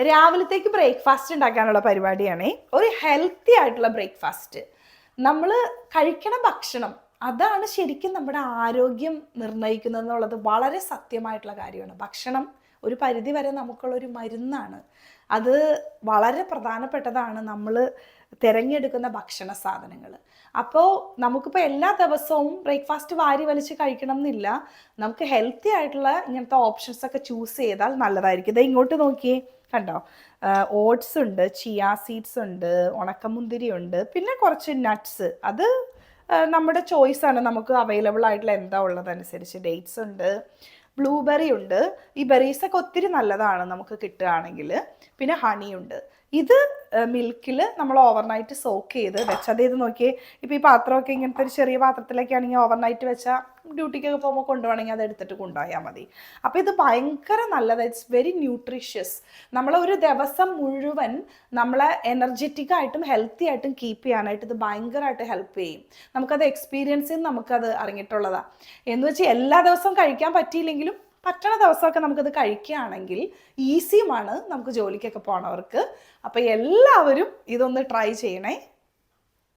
രാവിലത്തേക്ക് breakfast ഉണ്ടാക്കാനുള്ള പരിപാടിയാണ്. ഒരു ഹെൽത്തി ആയിട്ടുള്ള ബ്രേക്ക്ഫാസ്റ്റ്. നമ്മൾ കഴിക്കണ ഭക്ഷണം അതാണ് ശരിക്കും നമ്മുടെ ആരോഗ്യം നിർണ്ണയിക്കുന്നത് എന്നുള്ളത് വളരെ സത്യമായിട്ടുള്ള കാര്യമാണ്. ഭക്ഷണം ഒരു പരിധി വരെ നമുക്കുള്ളൊരു മരുന്നാണ്. അത് വളരെ പ്രധാനപ്പെട്ടതാണ് നമ്മൾ തിരഞ്ഞെടുക്കുന്ന ഭക്ഷണ സാധനങ്ങൾ. അപ്പോൾ നമുക്കിപ്പോൾ എല്ലാ ദിവസവും ബ്രേക്ക്ഫാസ്റ്റ് വാരി വലിച്ച് കഴിക്കണം എന്നില്ല. നമുക്ക് ഹെൽത്തി ആയിട്ടുള്ള ഇങ്ങനത്തെ ഓപ്ഷൻസ് ഒക്കെ ചൂസ് ചെയ്താൽ നല്ലതായിരിക്കും. ഇത് ഇങ്ങോട്ട് നോക്കിയേ, കണ്ടോ? ഓട്സ് ഉണ്ട്, ചിയ സീഡ്സ് ഉണ്ട്, ഉണക്കമുന്തിരി ഉണ്ട്, പിന്നെ കുറച്ച് നട്ട്സ്. അത് നമ്മുടെ ചോയ്സാണ്. നമുക്ക് അവൈലബിൾ ആയിട്ടുള്ള എന്താ ഉള്ളതനുസരിച്ച്. ഡേറ്റ്സ് ഉണ്ട്, ബ്ലൂബെറി ഉണ്ട്. ഈ ബെറീസൊക്കെ ഒത്തിരി നല്ലതാണ് നമുക്ക് കിട്ടുകയാണെങ്കിൽ. പിന്നെ ഹണി ഉണ്ട്. ഇത് മിൽക്കിൽ നമ്മൾ ഓവർനൈറ്റ് സോക്ക് ചെയ്ത് വെച്ചത്. ഇത് നോക്കിയേ, ഇപ്പോൾ ഈ പാത്രമൊക്കെ ഇങ്ങനത്തെ ഒരു ചെറിയ പാത്രത്തിലൊക്കെ ആണെങ്കിൽ ഓവർനൈറ്റ് വെച്ചാൽ ഡ്യൂട്ടിക്കൊക്കെ പോകുമ്പോൾ കൊണ്ടുപോകണമെങ്കിൽ അത് എടുത്തിട്ട് കൊണ്ടുപോയാൽ മതി. അപ്പോൾ ഇത് ഭയങ്കര നല്ലതാണ്. It's very nutritious. നമ്മളെ ഒരു ദിവസം മുഴുവൻ നമ്മളെ എനർജറ്റിക് ആയിട്ടും ഹെൽത്തി ആയിട്ടും കീപ്പ് ചെയ്യാനായിട്ട് ഇത് ഭയങ്കരമായിട്ട് ഹെൽപ്പ് ചെയ്യും. നമുക്കത് എക്സ്പീരിയൻസിൽ നിന്ന് നമുക്കത് അറിഞ്ഞിട്ടുള്ളതാണ്. എന്ന് വെച്ചാൽ എല്ലാ ദിവസവും കഴിക്കാൻ പറ്റിയില്ലെങ്കിലും പറ്റണ ദിവസമൊക്കെ നമുക്കത് കഴിക്കുകയാണെങ്കിൽ ഈസിയുമാണ് നമുക്ക് ജോലിക്കൊക്കെ പോണവർക്ക്. അപ്പോൾ എല്ലാവരും ഇതൊന്ന് ട്രൈ ചെയ്യണേ.